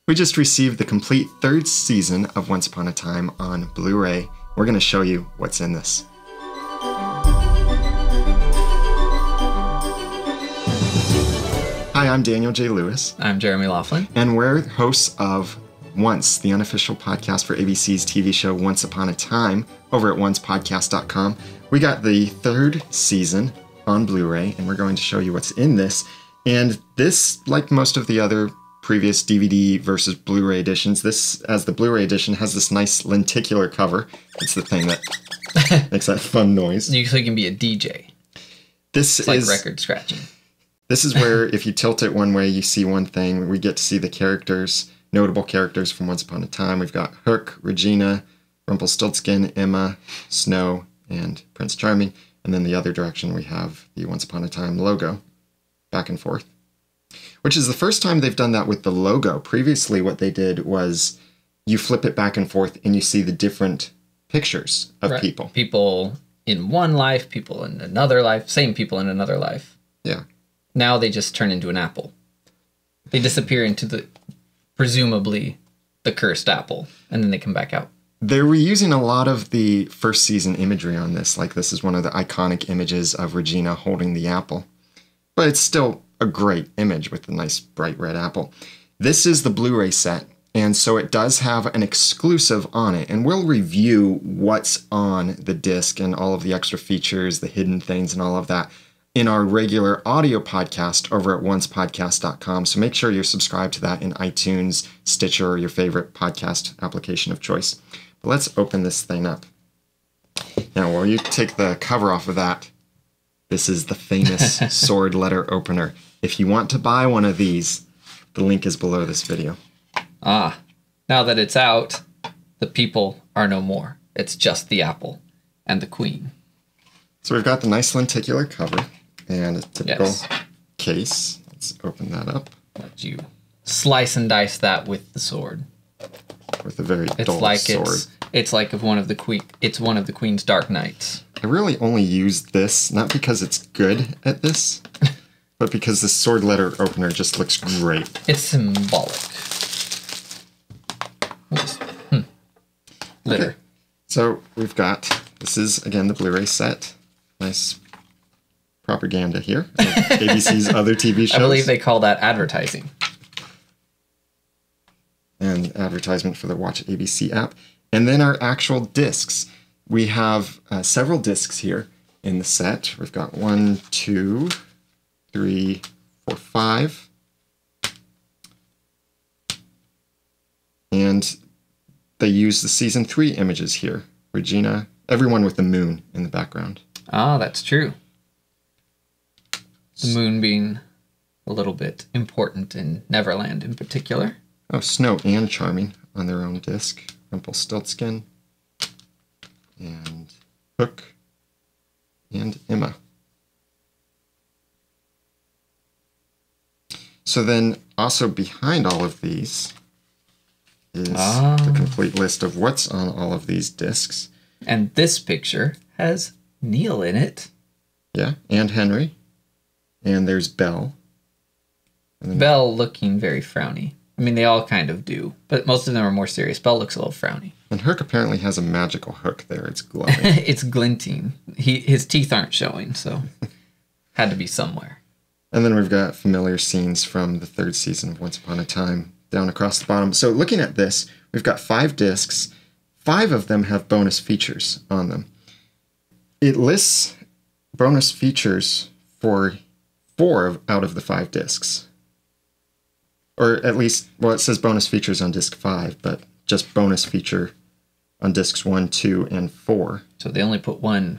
We just received the complete third season of Once Upon a Time on Blu-ray. We're going to show you what's in this. Hi, I'm Daniel J. Lewis. I'm Jeremy Laughlin. And we're hosts of Once, the unofficial podcast for ABC's TV show Once Upon a Time over at oncepodcast.com. We got the third season on Blu-ray, and we're going to show you what's in this. And this, like most of the other previous DVD versus Blu-ray editions, this, as the Blu-ray edition, has this nice lenticular cover. It's the thing that makes that fun noise. So you can be a DJ. It's like record scratching. This is where, if you tilt it one way, you see one thing. We get to see the characters, notable characters from Once Upon a Time. We've got Hook, Regina, Rumpelstiltskin, Emma, Snow, and Prince Charming. And then the other direction, we have the Once Upon a Time logo, back and forth. Which is the first time they've done that with the logo. Previously, what they did was you flip it back and forth and you see the different pictures of people. People in one life, people in another life, same people in another life. Yeah. Now they just turn into an apple. They disappear into presumably, the cursed apple, and then they come back out. They're reusing a lot of the first season imagery on this. Like, this is one of the iconic images of Regina holding the apple. But it's still a great image with the nice bright red apple. This is the Blu-ray set, and so it does have an exclusive on it, and we'll review what's on the disc and all of the extra features, the hidden things and all of that in our regular audio podcast over at oncepodcast.com. So make sure you're subscribed to that in iTunes, Stitcher, or your favorite podcast application of choice. But let's open this thing up. Now, while you take the cover off of that, this is the famous sword letter opener. If you want to buy one of these, the link is below this video. Ah, now that it's out, the people are no more. It's just the apple and the queen. So we've got the nice lenticular cover and a typical case. Let's open that up. Let you slice and dice that with the sword. With a very dull sword. It's like one of the queen's dark knights. I really only use this, not because it's good at this, but because the sword letter opener just looks great. It's symbolic. Litter. Okay. So we've got, this is, again, the Blu-ray set. Nice propaganda here of ABC's other TV shows. I believe they call that advertising. And advertisement for the Watch ABC app. And then our actual discs. We have several discs here in the set. We've got 1, 2, 3, 4, 5. And they use the season 3 images here. Regina, everyone with the moon in the background. Ah, that's true. The moon being a little bit important in Neverland in particular. Oh, Snow and Charming on their own disc. Rumpelstiltskin. And Hook. And Emma. So then, also behind all of these is the complete list of what's on all of these discs. And this picture has Neil in it. Yeah, and Henry. And there's Belle. And then Belle looking very frowny. I mean, they all kind of do, but most of them are more serious. Belle looks a little frowny. And Hook apparently has a magical hook there. It's glowing. It's glinting. His teeth aren't showing, so had to be somewhere. And then we've got familiar scenes from the third season of Once Upon a Time down across the bottom. So looking at this, we've got 5 discs. 5 of them have bonus features on them. It lists bonus features for 4 out of the 5 discs. Or at least, well, it says bonus features on disc 5, but just bonus feature on discs 1, 2, and 4. So they only put 1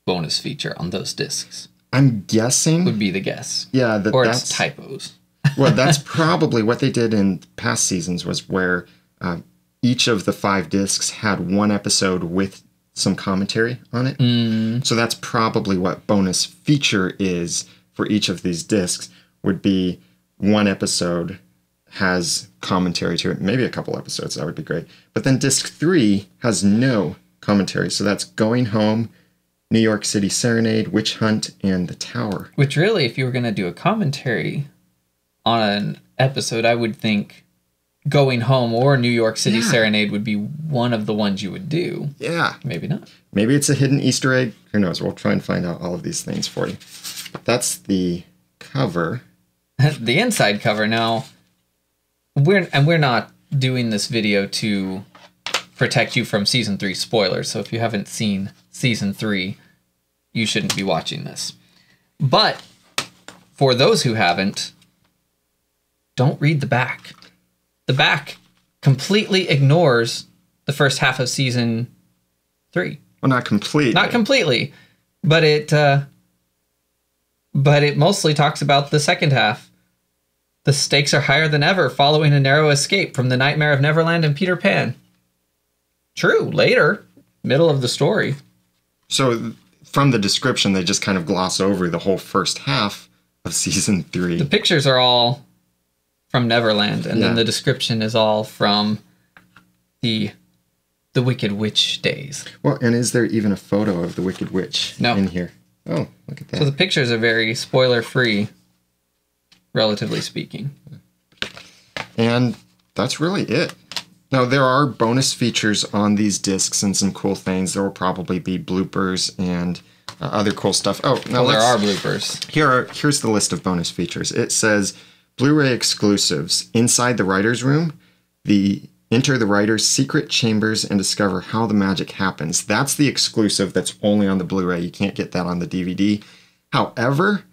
bonus feature on those discs. I'm guessing. Would be the guess. Yeah. Or it's typos. Well, that's probably what they did in past seasons, was where each of the 5 discs had 1 episode with some commentary on it. So that's probably what bonus feature is for each of these discs, would be 1 episode has commentary to it, maybe a couple episodes, that would be great. But then disc 3 has no commentary, so that's Going Home, New York City Serenade, Witch Hunt, and The Tower. Which really, if you were going to do a commentary on an episode, I would think Going Home or New York City Yeah. Serenade would be one of the ones you would do. Yeah. Maybe not. Maybe it's a hidden Easter egg. Who knows? We'll try and find out all of these things for you. But that's the cover. The inside cover. Now, we're not doing this video to protect you from season 3 spoilers. So if you haven't seen season 3, you shouldn't be watching this. But for those who haven't, don't read the back. The back completely ignores the first half of season 3. Well, not completely. Not completely, but it mostly talks about the second half. The stakes are higher than ever following a narrow escape from the Nightmare of Neverland and Peter Pan. True, later, middle of the story. So from the description, they just kind of gloss over the whole first half of season 3. The pictures are all from Neverland, and then Yeah. the description is all from the Wicked Witch days. Well, and is there even a photo of the Wicked Witch No. in here? Oh, look at that. So the pictures are very spoiler-free, relatively speaking. And that's really it. Now, there are bonus features on these discs and some cool things. There will probably be bloopers and other cool stuff. Oh, now There are bloopers. Here's the list of bonus features. It says Blu-ray exclusives. Inside the writer's room, enter the writer's secret chambers and discover how the magic happens. That's the exclusive that's only on the Blu-ray. You can't get that on the DVD. However,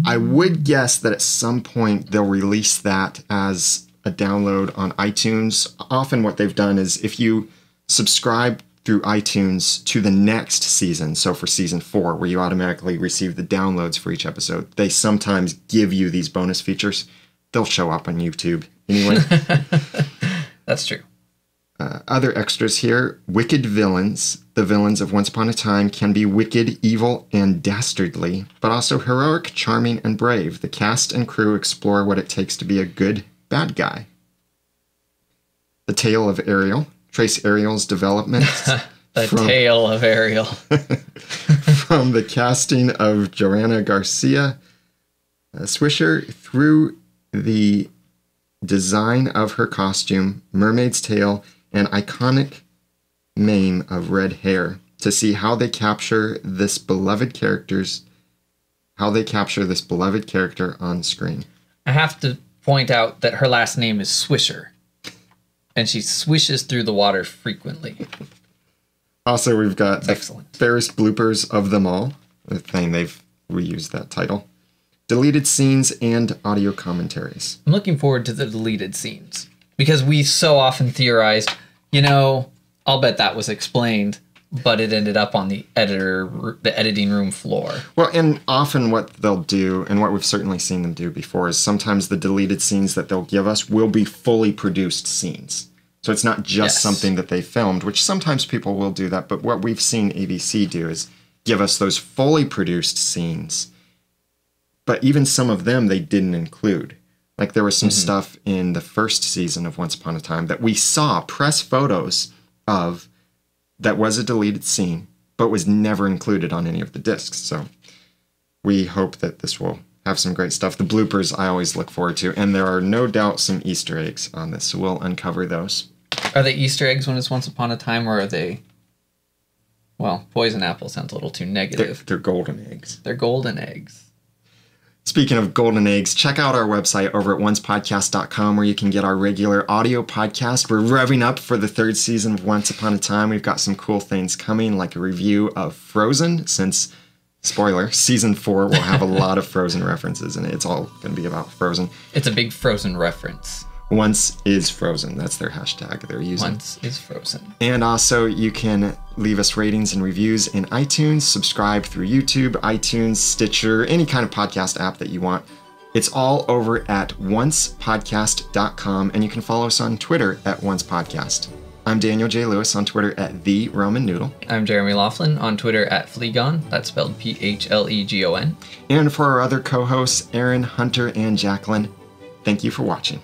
I would guess that at some point they'll release that as a download on iTunes. Often what they've done is if you subscribe through iTunes to the next season, so for season 4, where you automatically receive the downloads for each episode, they sometimes give you these bonus features. They'll show up on YouTube anyway. That's true. Other extras here, wicked villains. The villains of Once Upon a Time can be wicked, evil, and dastardly, but also heroic, charming, and brave. The cast and crew explore what it takes to be a good bad guy. The Tale of Ariel. Trace Ariel's development. The Tale of Ariel. From the casting of Joanna Garcia Swisher through the design of her costume, mermaid's tail, and iconic mane of red hair, to see how they capture this beloved character on screen. I have to point out that her last name is Swisher, and she swishes through the water frequently. Also, we've got the Excellent. fairest bloopers of them all. The thing they've reused that title. Deleted scenes and audio commentaries. I'm looking forward to the deleted scenes because we so often theorized, I'll bet that was explained, but it ended up on the editing room floor. Well, and often what they'll do, and what we've certainly seen them do before, is sometimes the deleted scenes that they'll give us will be fully produced scenes. So it's not just Yes. something that they filmed, which sometimes people will do that, but what we've seen ABC do is give us those fully produced scenes. But even some of them they didn't include. Like there was some stuff in the first season of Once Upon a Time that we saw press photos of that was a deleted scene, but was never included on any of the discs. So we hope that this will have some great stuff. The bloopers I always look forward to, and there are no doubt some Easter eggs on this, so we'll uncover those. Are they Easter eggs when it's Once Upon a Time, or are they... Well, poison apple sounds a little too negative. They're golden eggs. They're golden eggs. Speaking of golden eggs, check out our website over at oncepodcast.com where you can get our regular audio podcast. We're revving up for the 3rd season of Once Upon a Time. We've got some cool things coming, like a review of Frozen, since, spoiler, season 4 will have a lot of Frozen references in it. It's all going to be about Frozen. It's a big Frozen reference. Once is Frozen. That's their hashtag they're using. Once is Frozen. And also, you can leave us ratings and reviews in iTunes, subscribe through YouTube, iTunes, Stitcher, any kind of podcast app that you want. It's all over at oncepodcast.com, and you can follow us on Twitter at oncepodcast. I'm Daniel J. Lewis on Twitter at The Roman Noodle. I'm Jeremy Laughlin on Twitter at Phlegon. That's spelled Phlegon. And for our other co-hosts, Erin, Hunter, and Jacquelyn, thank you for watching.